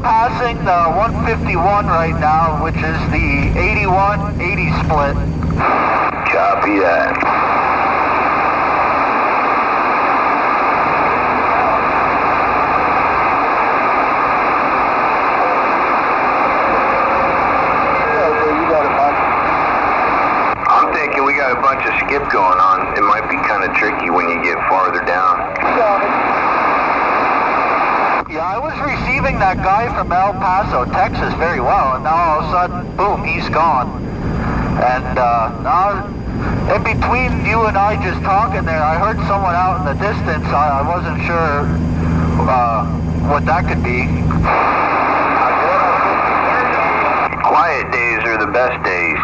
passing the 151 right now, which is the 81-80 split. Copy that. I'm thinking we got a bunch of skip going on. It might be kind of tricky when you get farther down. Yeah, I was receiving that guy from El Paso, Texas very well, and now all of a sudden, boom, he's gone. And now, in between you and I just talking there, I heard someone out in the distance. I wasn't sure what that could be. Quiet days are the best days.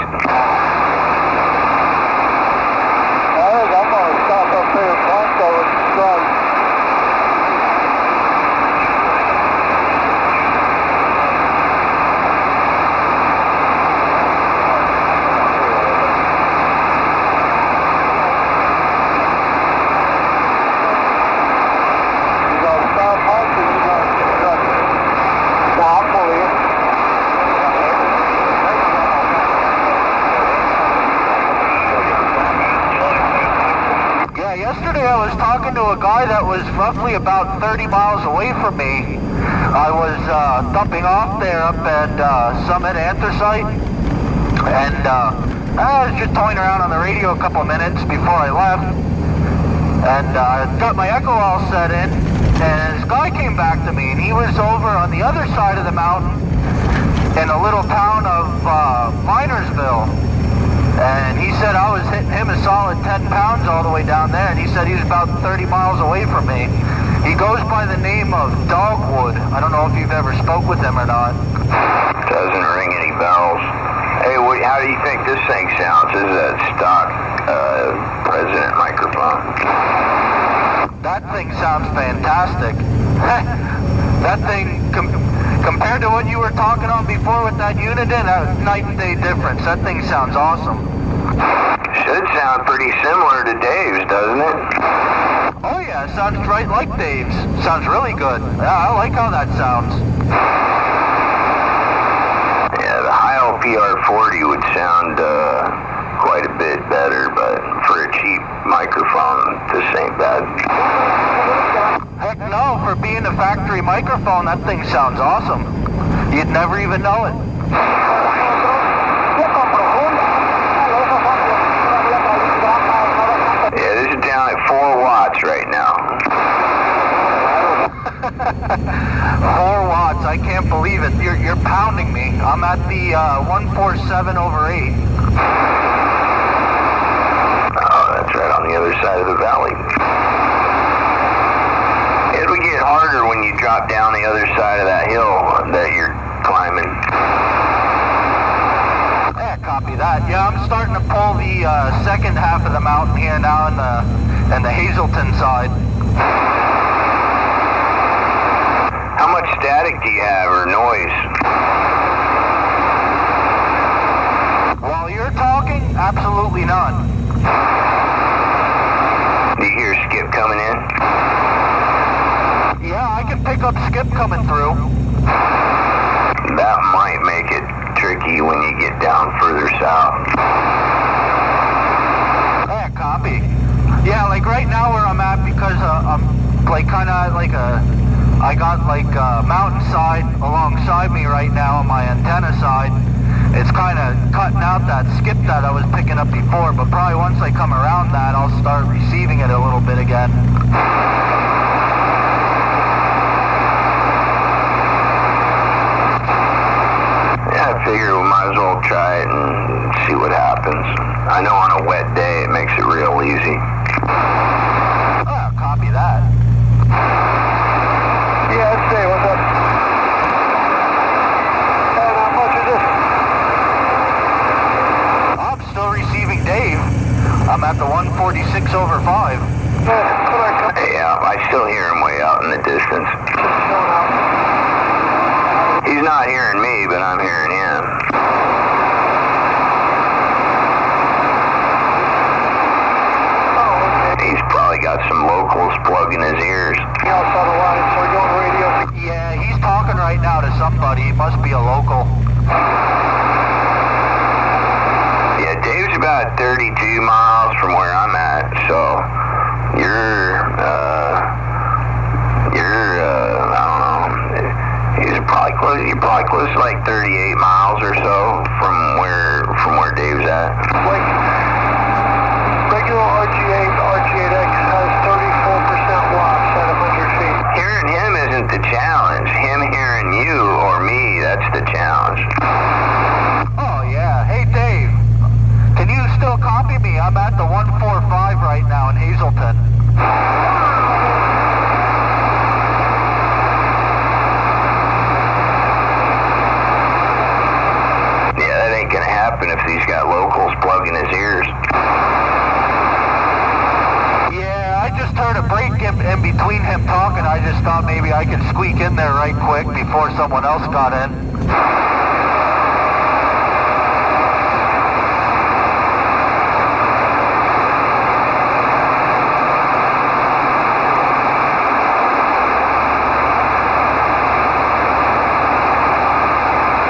I'm going to stop up there at Bronco and strike. Yesterday I was talking to a guy that was roughly about 30 miles away from me. I was dumping off there up at Summit Anthracite, and I was just toying around on the radio a couple of minutes before I left, and I got my echo all set in, and this guy came back to me, and he was over on the other side of the mountain in a little town of Minersville. And he said I was hitting him a solid 10 pounds all the way down there, and he said he was about 30 miles away from me. He goes by the name of Dogwood. I don't know if you've ever spoke with him or not. Doesn't ring any bells. Hey, how do you think this thing sounds? This is a stock President microphone. That thing sounds fantastic. That thing, compared to what you were talking on before with that unit in, a night and day difference. That thing sounds awesome. Should sound pretty similar to Dave's, doesn't it? Oh yeah, it sounds right like Dave's. Sounds really good. Yeah, I like how that sounds. Yeah, the Heil PR40 would sound quite a bit better, but for a cheap microphone, this ain't bad. Heck no, for being a factory microphone, that thing sounds awesome. You'd never even know it. Yeah, this is down at 4 watts right now. 4 watts, I can't believe it. You're pounding me. I'm at the 147/8. Oh, that's right on the other side of the valley. It'll get harder when you drop down the other side of that hill that you're climbing. Yeah, copy that. Yeah, I'm starting to pull the second half of the mountain here now in the Hazelton side. How much static do you have, or noise? While you're talking, absolutely none. Do you hear skip coming in? Yeah, I can pick up skip coming through. That might make it tricky when you get down further south. Yeah, copy. Yeah, like right now where I'm at, because I'm like kind of like I got like a mountainside alongside me right now on my antenna side. It's kind of cutting out that skip that I was picking up before, but probably once I come around that, I'll start receiving it a little bit again. Yeah, I figure we might as well try it and see what happens. I know on a wet day it makes it real easy. Oh, copy that. Yeah, let's see, what's up? And how much is this? I'm still receiving Dave. I'm at the 146/5. Yeah, I still hear him way out in the distance. He's not hearing me, but I'm hearing him. He's probably got some low locals plugging his ears. Outside the line, so we're going radio. Yeah, he's talking right now to somebody. He must be a local. Yeah, Dave's about 32 miles from where I'm at, so you're I don't know. You're probably close to like 38 miles or so from where Dave's at. Like, regular RG8X has 34% loss at 100 feet. Hearing him isn't the challenge. Him hearing you or me, that's the challenge. Oh, yeah. Hey, Dave. Can you still copy me? I'm at the 145 right now in Hazelton. Yeah, that ain't gonna happen if he's got locals plugging his ears. Yeah, I just heard a break in between him talking. I just thought maybe I could squeak in there right quick before someone else got in.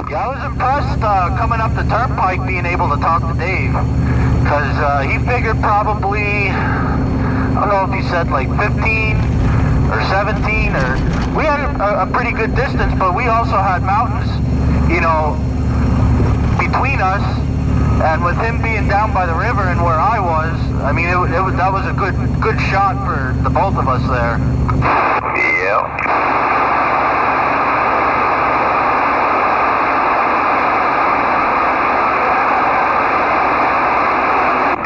Yeah, I was impressed coming up the turnpike being able to talk to Dave. Because he figured probably, I don't know if he said like 15 or 17 or, we had a pretty good distance, but we also had mountains, you know, between us. And with him being down by the river and where I was, I mean, that was a good shot for the both of us there. Yeah.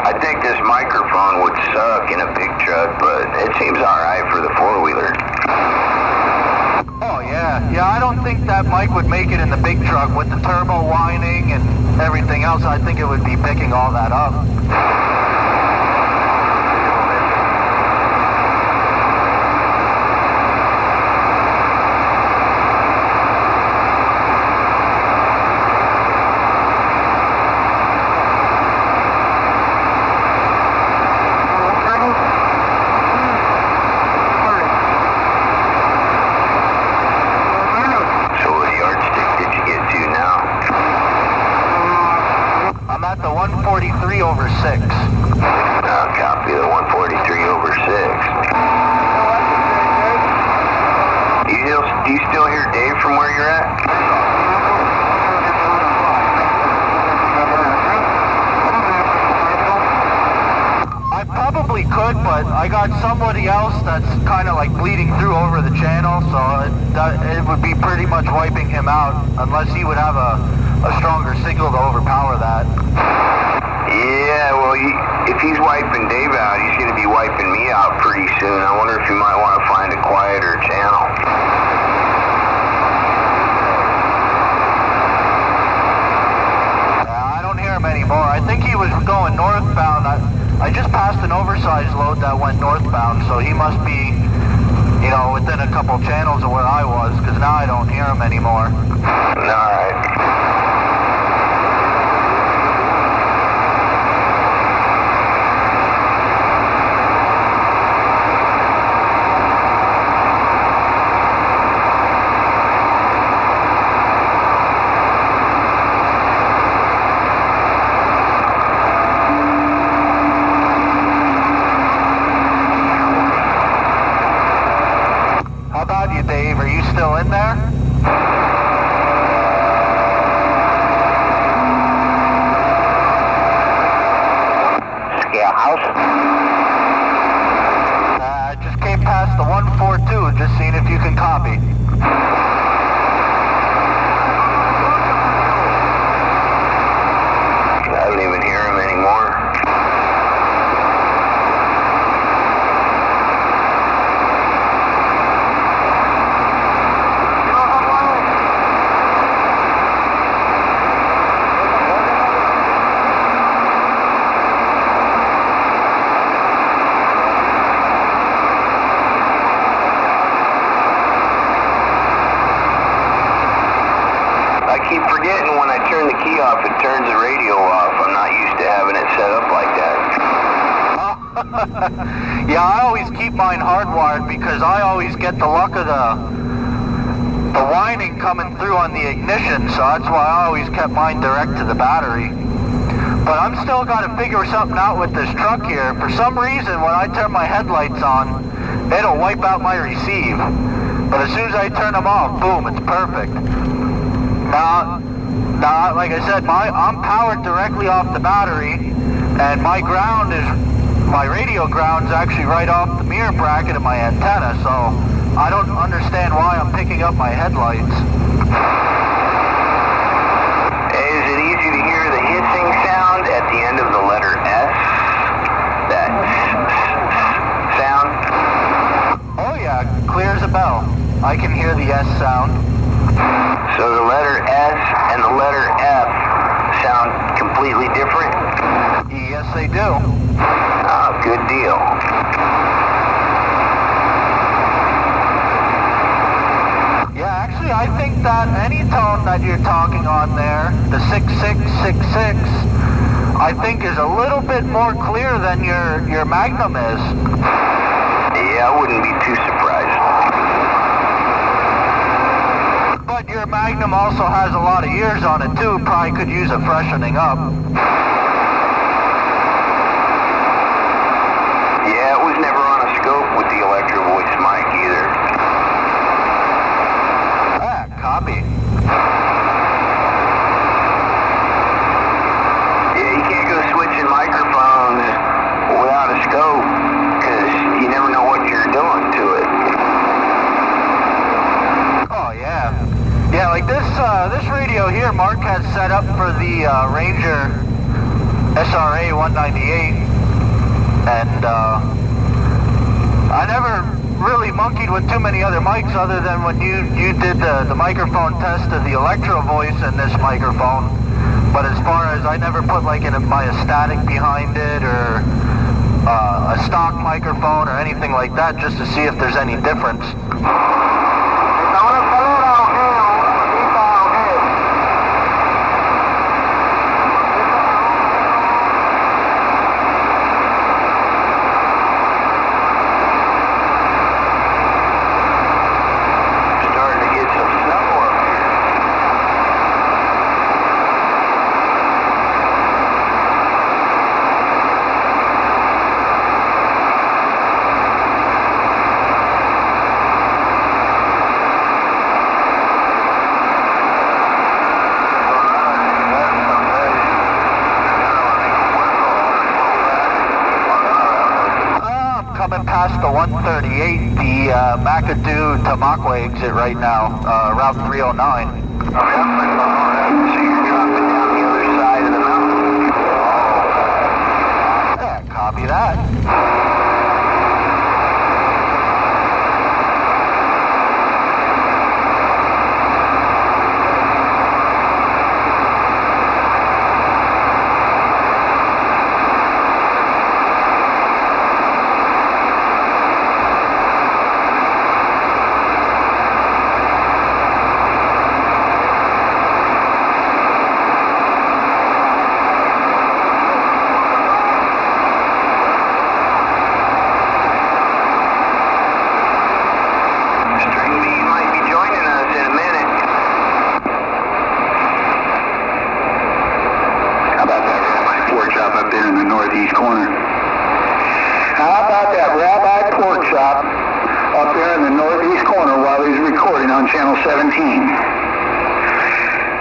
I think this microphone would suck in a big truck, but it seems alright for the four-wheeler. Oh, yeah. Yeah, I don't think that mic would make it in the big truck with the turbo whining and everything else. I think it would be picking all that up. So what yardstick did you get to now? I'm at the 143 over 6. Copy the 143 over 6. Do you still hear Dave from where you're at? I probably could, but I got somebody else that's kind of like bleeding through over the channel, so it would be pretty much wiping him out unless he would have a stronger signal to overpower that. Yeah, well, if he's wiping Dave out, he's going to be wiping me out pretty soon. I wonder if you might want to find a quieter channel. I don't hear him anymore. I think he was going northbound. I just passed an oversized load that went northbound, so he must be, you know, within a couple channels of where I was, because now I don't hear him anymore. Alright. How about you, Dave? Are you still in there? Yeah, house? I just came past the 142, just seeing if you can copy. I don't even hear him anymore. I keep forgetting when I turn the key off, it turns the radio off. I'm not used to having it set up like that. Yeah, I always keep mine hardwired because I always get the luck of the whining coming through on the ignition, so that's why I always kept mine direct to the battery. But I'm still got to figure something out with this truck here. For some reason, when I turn my headlights on, it'll wipe out my receive. But as soon as I turn them off, boom, it's perfect. Now, like I said, I'm powered directly off the battery, and my radio ground's actually right off the mirror bracket of my antenna, so I don't understand why I'm picking up my headlights. Is it easy to hear the hissing sound at the end of the letter S? That sound? Oh yeah, clear as a bell. I can hear the S sound. So the letter S and the letter F sound completely different? Yes, they do. Good deal. Yeah, actually, I think that any tone that you're talking on there, the 6666, I think is a little bit more clear than your Magnum is. Yeah, I wouldn't be too surprised. But your Magnum also has a lot of years on it too, probably could use a freshening up. Yeah, it was never on a scope with the Electro Voice mic either. Copy. Yeah, you can't go switching microphones without a scope, because you never know what you're doing to it. Oh yeah. Yeah, like this radio here, Mark has set up for the Ranger SRA 198, and I never really monkeyed with too many other mics other than when you did the microphone test of the Electro Voice in this microphone. But as far as I never put like my static behind it or a stock microphone or anything like that just to see if there's any difference. Coming past the 138, the McAdoo Tamaqua exit right now, Route 309. So you're dropping down the other side of the mountain? Yeah, copy that. Corner. How about that Rabbi Pork Chop up there in the northeast corner while he's recording on Channel 17?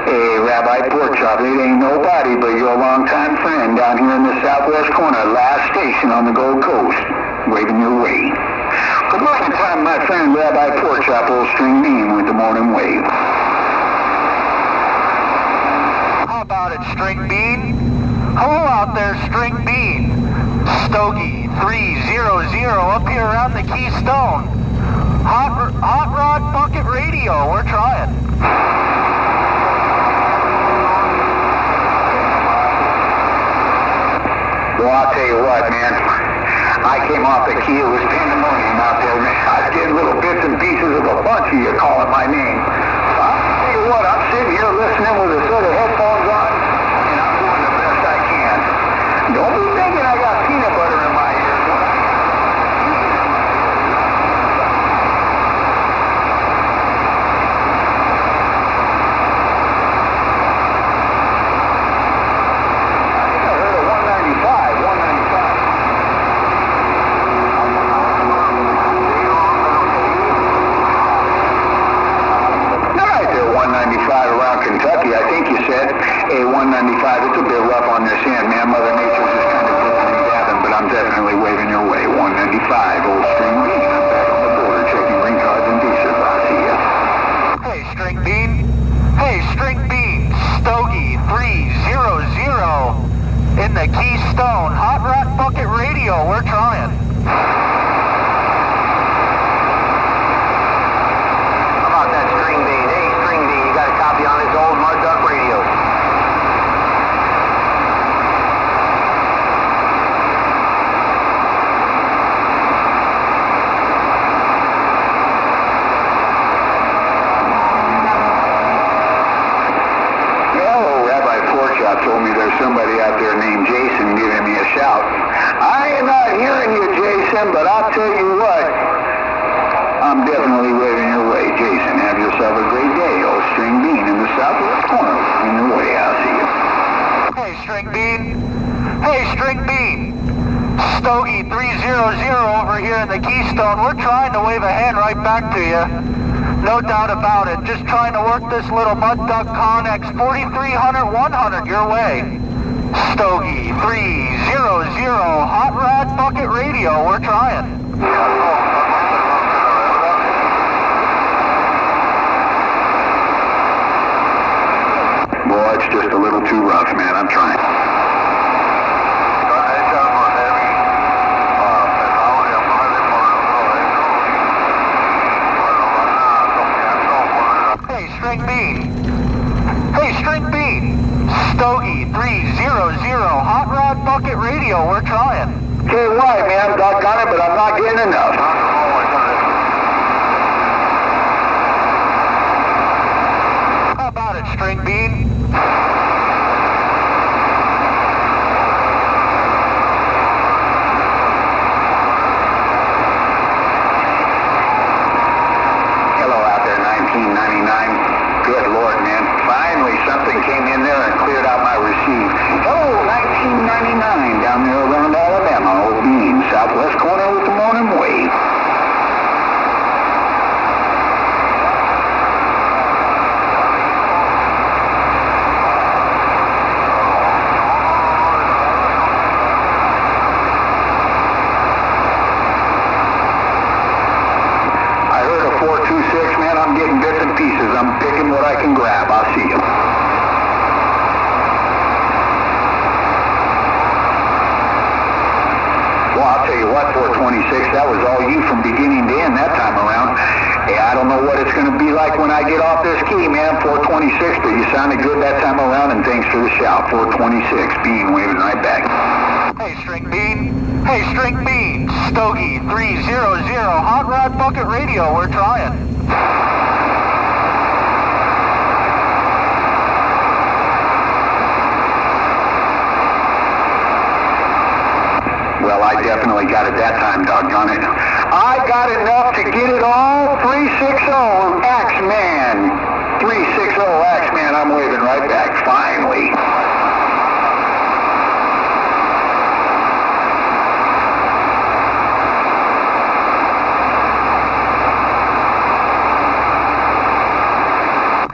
Hey, Rabbi Pork Chop, it ain't nobody but your longtime friend down here in the southwest corner, last station on the Gold Coast, waving your way. Good morning time, my friend Rabbi Pork Chop, old string bean with the morning wave. How about it, String Bean? Hello out there, String Bean. Stogie 300 up here around the Keystone. Hot Rod Bucket Radio, we're trying. Well, I'll tell you what, man. I came off the key, it was pandemonium out there, man. I was getting little bits and pieces of a bunch of you calling my name. I'll tell you what, I'm sitting here listening with a set of headphones on, and I'm doing the best I can. Don't be thinking I got peanut butter in my ears. What I got is cheese in my ears. in the Keystone. Hot Rod Bucket Radio, we're trying. How about that string bean? Hey, string bean, you got a copy on this old mud duck radio? Told me there's somebody out there named Jason giving me a shout. I am not hearing you, Jason, but I'll tell you what, I'm definitely waving your way. Jason, have yourself a great day. Old String Bean in the southwest corner. On your way, I'll see you. Hey, String Bean. Hey, String Bean. Stogie 300 over here in the Keystone. We're trying to wave a hand right back to you. No doubt about it. Just trying to work this little Mud Duck Connex 4300-100 your way. Stogie 300 Hot Rod Bucket Radio. We're trying. Boy, it's just a little too rough, man. I'm trying. String Bean. Hey, String Bean. Stogie 300 Hot Rod Bucket Radio. We're trying. Okay, why, man? Doggone it, but I'm not getting enough. How about it, String Bean? Good Lord, man. Finally, something came in there and cleared out my receive. Hello, 1999, down there around Alabama. Old Bean, southwest corner with the morning wave. I heard a 426, man. I'm getting bits and pieces. I'm picking what I can grab. I'll see you. Well, I'll tell you what, 426, that was all you from beginning to end that time around. Hey, I don't know what it's going to be like when I get off this key, man, 426, but you sounded good that time around, and thanks for the shout, 426, Bean waving right back. Hey, String Bean. Hey, String Bean. Stogie 300 Hot Rod Bucket Radio. We're trying. Well, I definitely got it that time, doggone it. I got enough to get it all. 360 Axeman. 360 Axeman. I'm waving right back. Finally.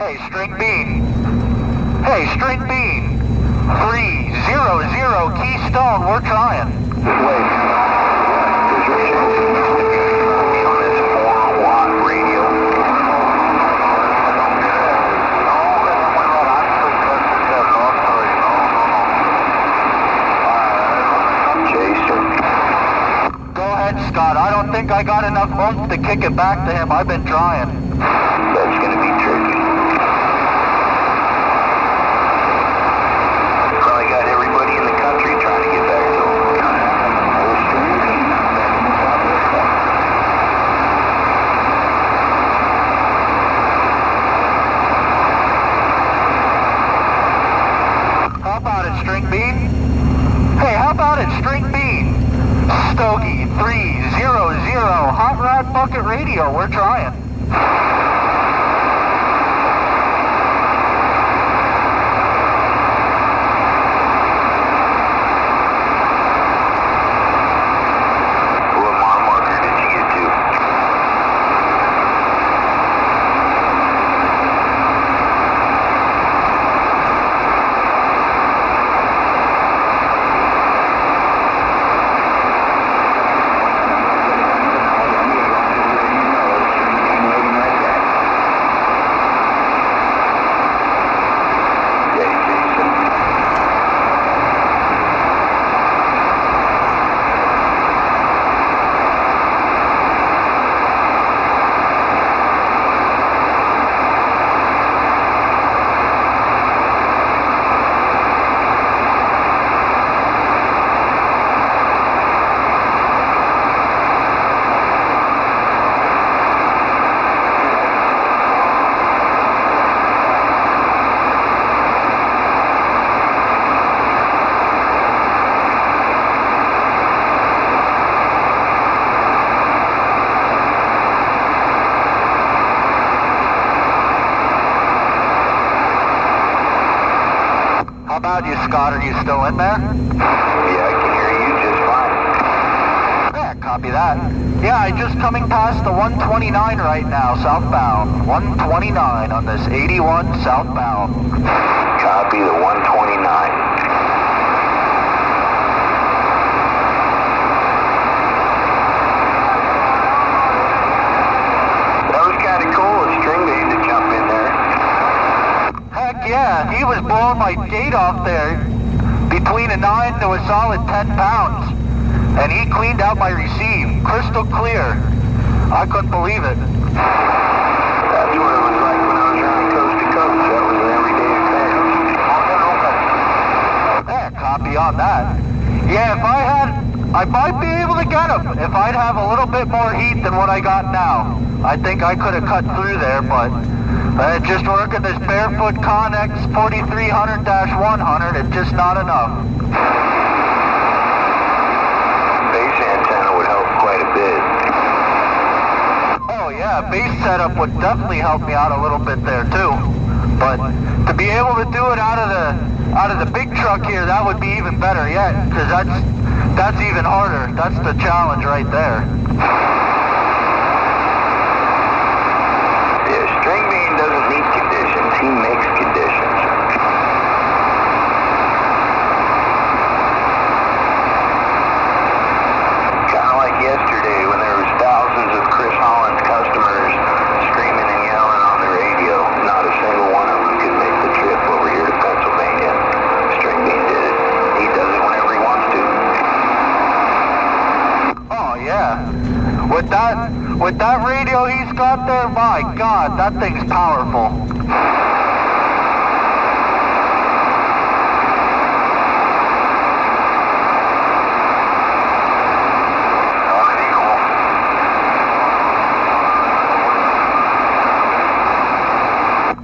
Hey, String Bean. Hey, String Bean. 300 Keystone. We're trying. Wait. There's your chance to be on this 4-watt radio. Jason. Go ahead, Scott. I don't think I got enough oomph to kick it back to him. I've been trying. That's going to be tricky. Probably got everybody in the country trying to get back to him. How about it, String Bean? Hey, how about it, String Bean? Stogie 300 Hot Rod Bucket Radio. We're trying. What mile marker did you get to? Scott, are you still in there? Yeah, I can hear you just fine. Yeah, copy that. Yeah, I just coming past the 129 right now, southbound. 129 on this 81 southbound. Copy the 129. Yeah, he was blowing my gate off there between a 9 to a solid 10 pounds. And he cleaned out my receive, crystal clear. I couldn't believe it. That's what it was like when I was running coast to coast. That was an everyday occurrence. Yeah, copy on that. Yeah, I might be able to get him if I'd have a little bit more heat than what I got now. I think I could have cut through there, but just working this barefoot Connex 4300-100, it's just not enough. Base antenna would help quite a bit. Oh yeah, base setup would definitely help me out a little bit there too. But to be able to do it out of the big truck here, that would be even better yet, because that's even harder. That's the challenge right there. String bean doesn't need conditions, he makes conditions. Kind of like yesterday when there was thousands of Chris Holland's customers screaming and yelling on the radio. Not a single one of them could make the trip over here to Pennsylvania. String bean did it. He does it whenever he wants to. Oh yeah. With that radio he's got there, my God, that thing's powerful.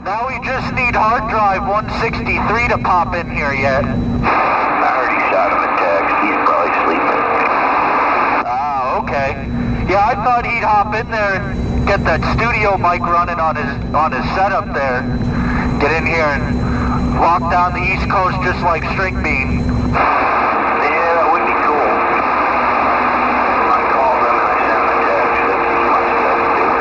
Now we just need hard drive 163 to pop in here yet. I already shot him a text. He's probably sleeping. Ah, okay. Yeah, I thought he'd hop in there and get that studio mic running on his setup there. Get in here and walk down the East Coast just like String Bean. Yeah, that would be cool. I called him and I sent him a text. That's as much as I can do.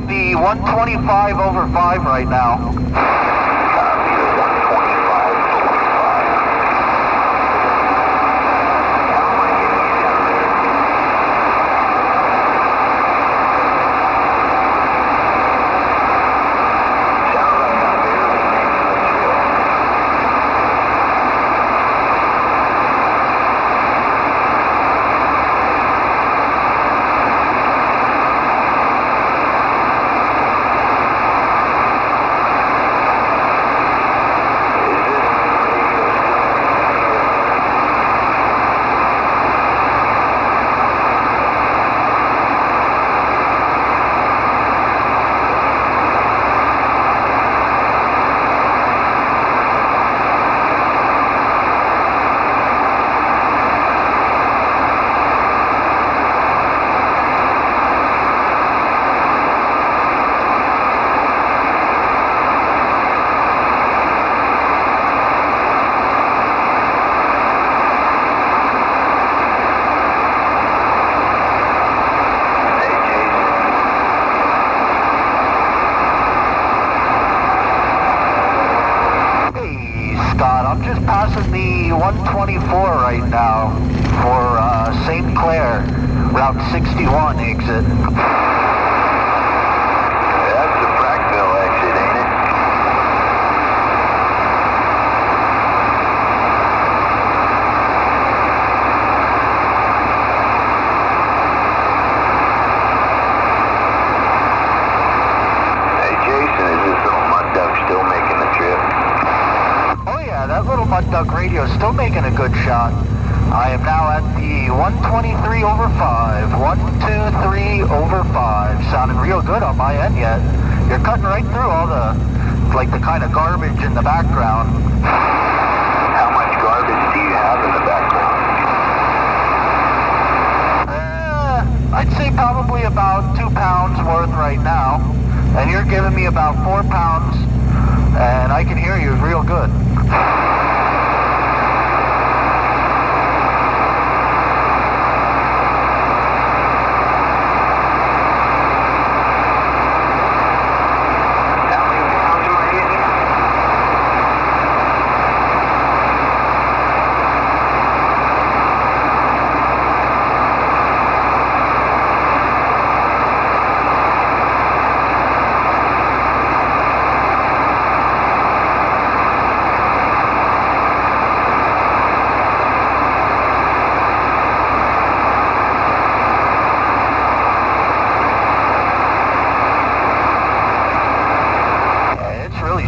The 125 over 5 right now. Copy the 125 over 5. How am I getting you down there? Sounds like I'm barely making the trip. I'm just passing the 124 right now for St. Clair, Route 61 exit. That's the Frackville exit, ain't it? duck radio, still making a good shot. I am now at the 123 over 5. 123 over 5. Sounding real good on my end yet. You're cutting right through all the, like the kind of garbage in the background. How much garbage do you have in the background? I'd say probably about 2 pounds worth right now. And you're giving me about 4 pounds, and I can hear you real good.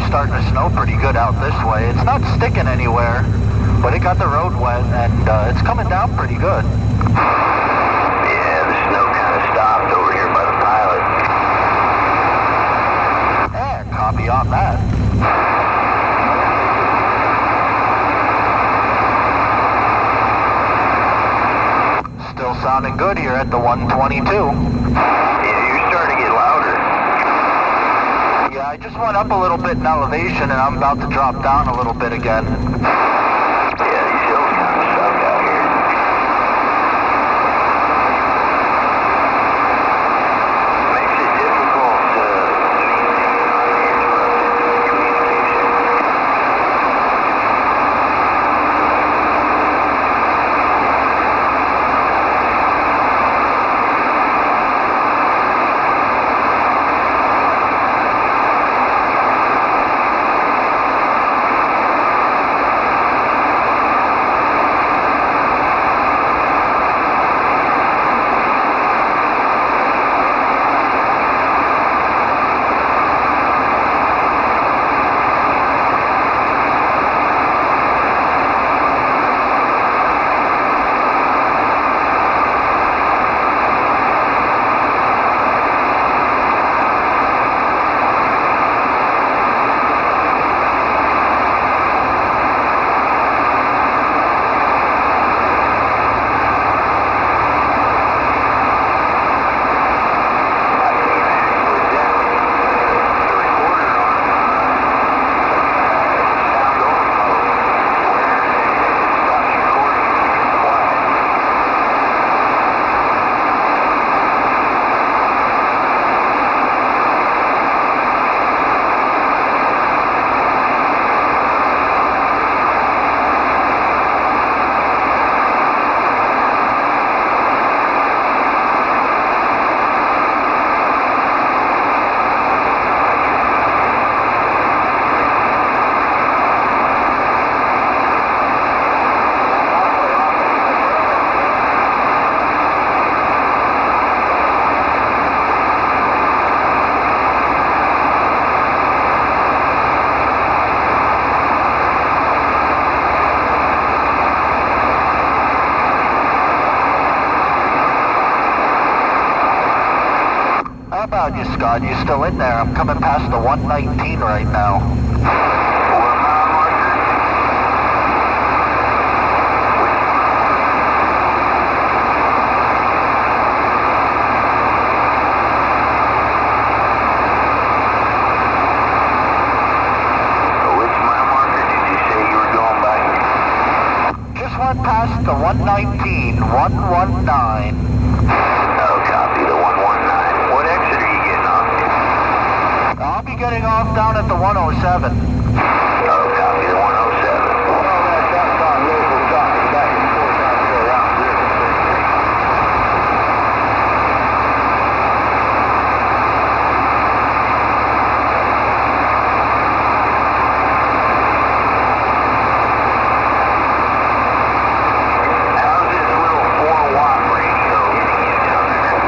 Starting to snow pretty good out this way. It's not sticking anywhere, but it got the road wet, and it's coming down pretty good. Yeah, the snow kind of stopped over here by the pilot. Yeah, copy on that. Still sounding good here at the 122. Yeah, you're starting to get louder. Yeah, I just went up a little bit in elevation, and I'm about to drop down a little bit again. Yeah, these hills kind of suck out here. Makes it difficult to maintain uninterrupted communication. How about you, Scott? You still in there? I'm coming past the 119 right now. 4 mile marker. Which mile marker did you say you were going by? Just went past the 119, 119. Oh, copy the 119. What exit are you getting off to? I'll be getting off down at the 107. Oh, copy the 107. That's on local talking back and forth out there around here. How's this little 4-watt radio hitting you down there?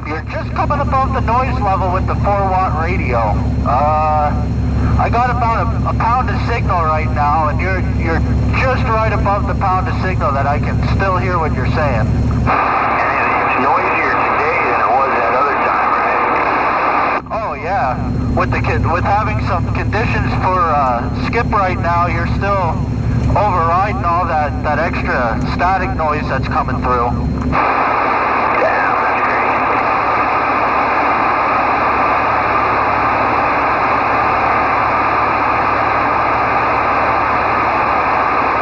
You're just coming above the noise level with the 4-watt radio. I got about a pound of signal right now, and you're just right above the pound of signal that I can still hear what you're saying. And it's noisier today than it was that other time, right? Oh yeah, with having some conditions for skip right now, you're still overriding all that extra static noise that's coming through. Damn, that's crazy.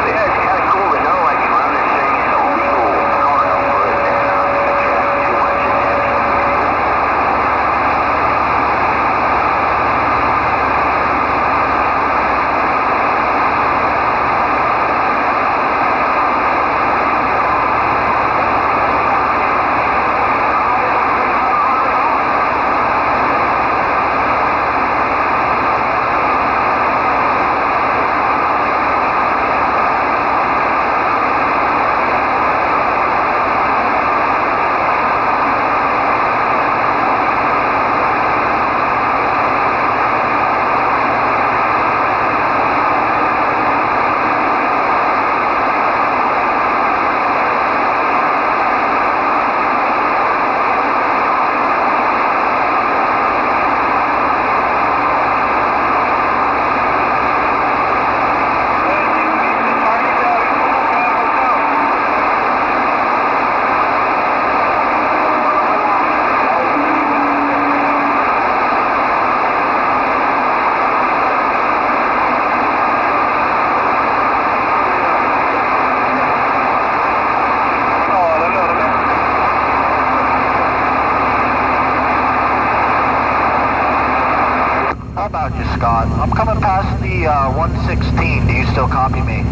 Yeah, it's kind of cool to know I can run this thing at a legal power output and not attract too much attention. How about you, Scott? I'm coming past the 116. Do you still copy me?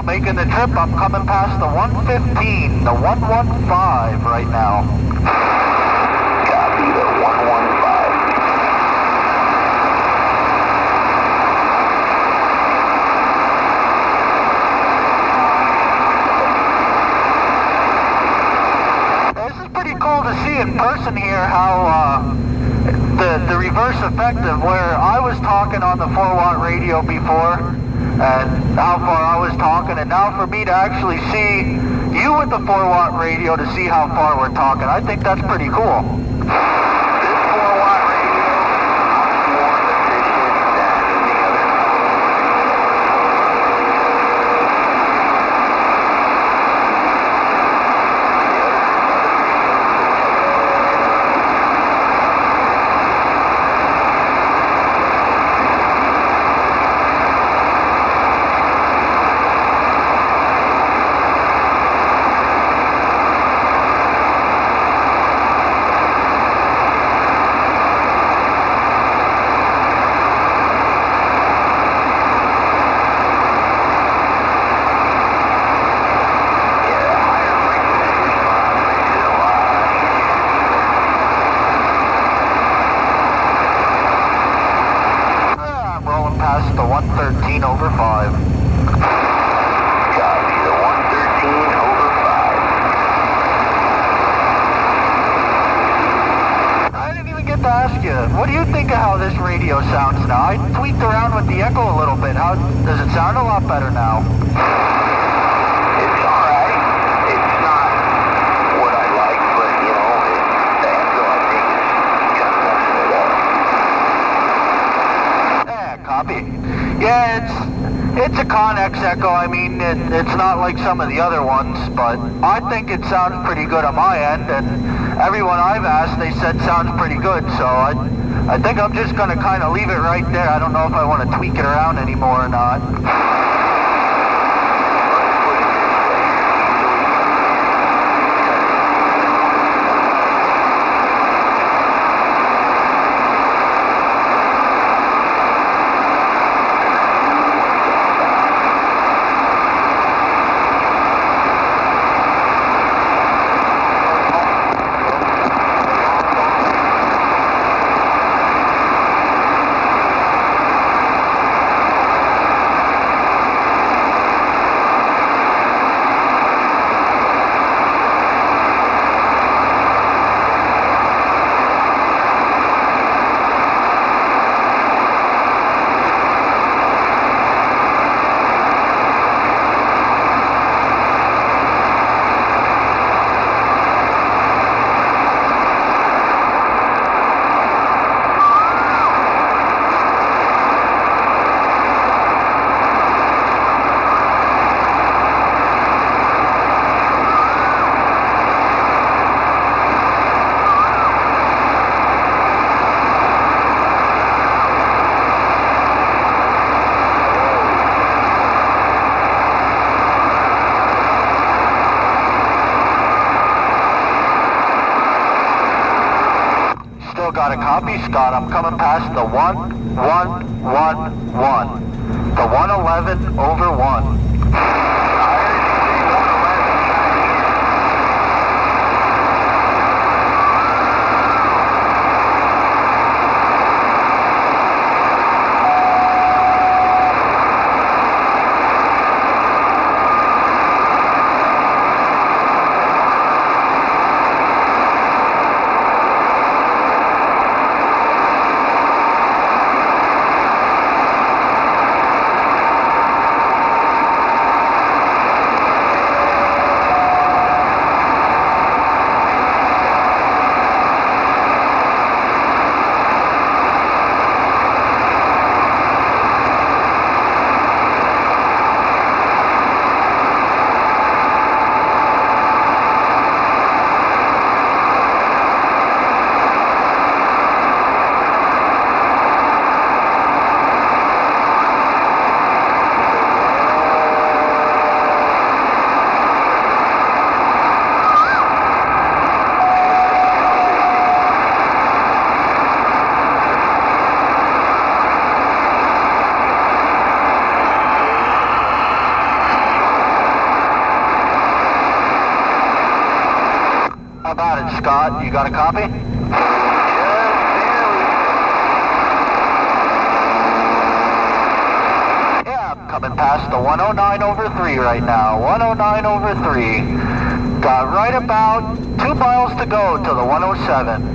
Making the trip, I'm coming past the 115, the 115 right now. Copy the 115. This is pretty cool to see in person here how the reverse effect of where I was talking on the 4-watt radio before and how far I was talking, and now for me to actually see you with the 4-watt radio to see how far we're talking, I think that's pretty cool. This 4-watt radio is more efficient than the other. Past the 113 over 5. Copy the 113 over 5. I didn't even get to ask you, what do you think of how this radio sounds now? I tweaked around with the echo a little bit. How does it sound? A lot better now? It's alright. It's not what I like, but you know, the echo I think is kind of messing it up. Copy. Yeah, it's a Connex echo. I mean, it's not like some of the other ones, but I think it sounds pretty good on my end, and everyone I've asked, they said sounds pretty good, so I think I'm just going to kind of leave it right there. I don't know if I want to tweak it around anymore or not. Still got a copy, Scott. I'm coming past the 1111. The 111 over 1. How about it, Scott? You got a copy? Yeah, I'm coming past the 109 over 3 right now. 109 over 3. Got right about 2 miles to go to the 107.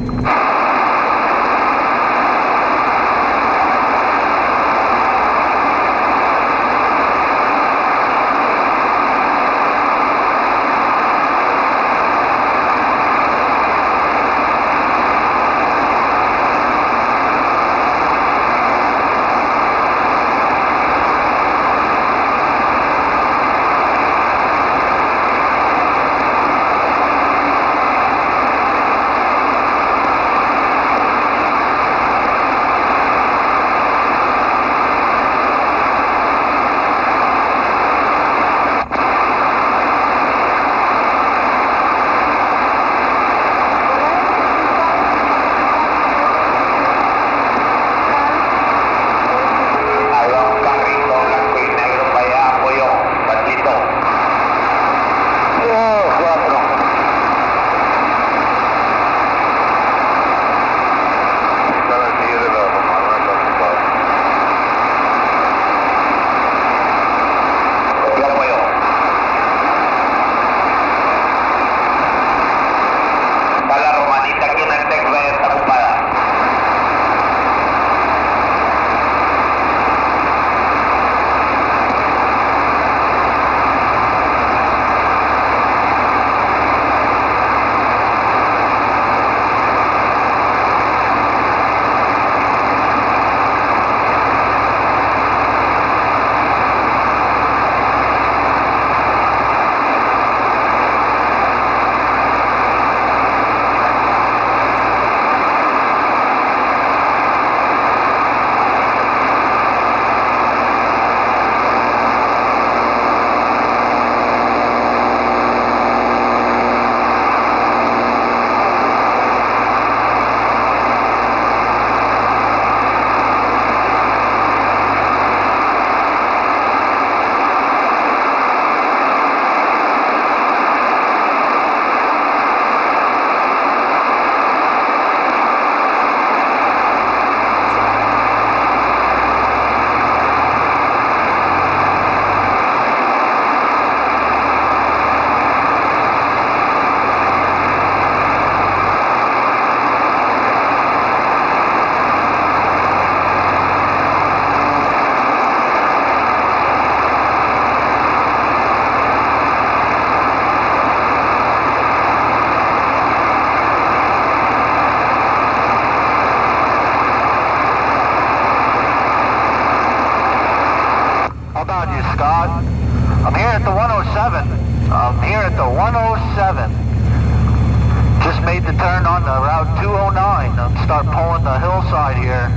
Route 209. Start pulling the hillside here.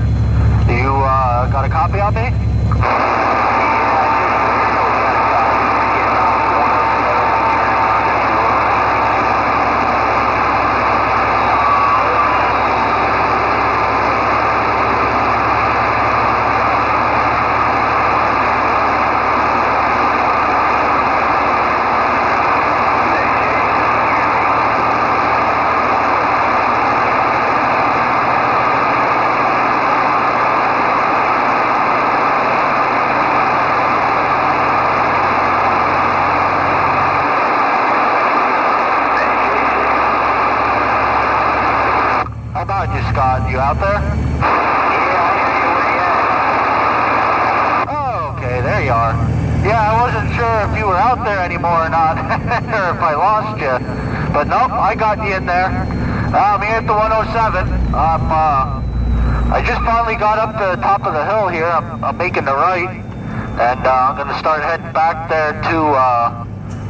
You got a copy on me? How about you, Scott? You out there? Oh, okay, there you are. Yeah, I wasn't sure if you were out there anymore or not, or if I lost you. But nope, I got you in there. I'm here at the 107. I just finally got up to the top of the hill here. I'm making the right, and I'm going to start heading back there to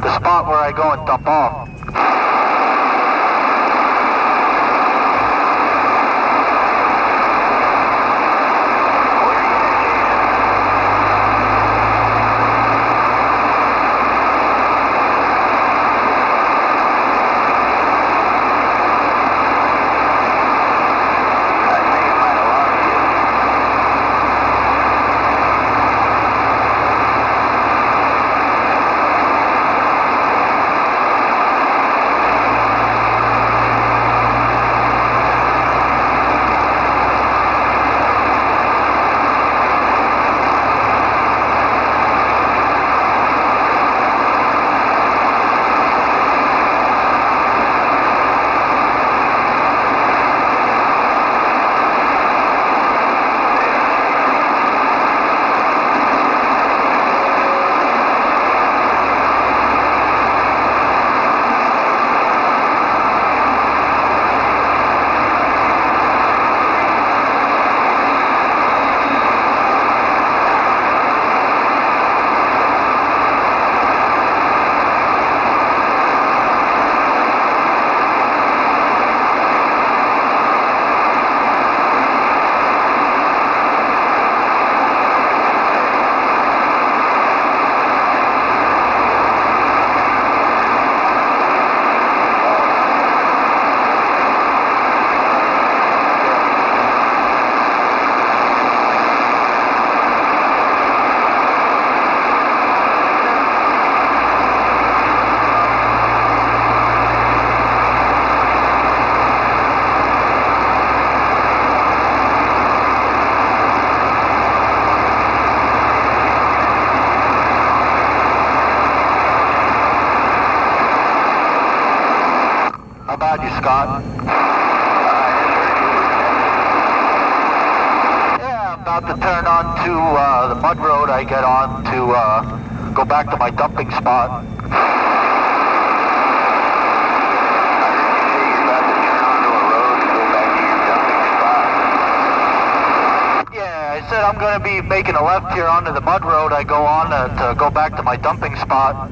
the spot where I go and dump off. How about you, Scott? Yeah, I'm about to turn onto the mud road I get on to go back to my dumping spot. Yeah, I said I'm going to be making a left here onto the mud road I go on to go back to my dumping spot.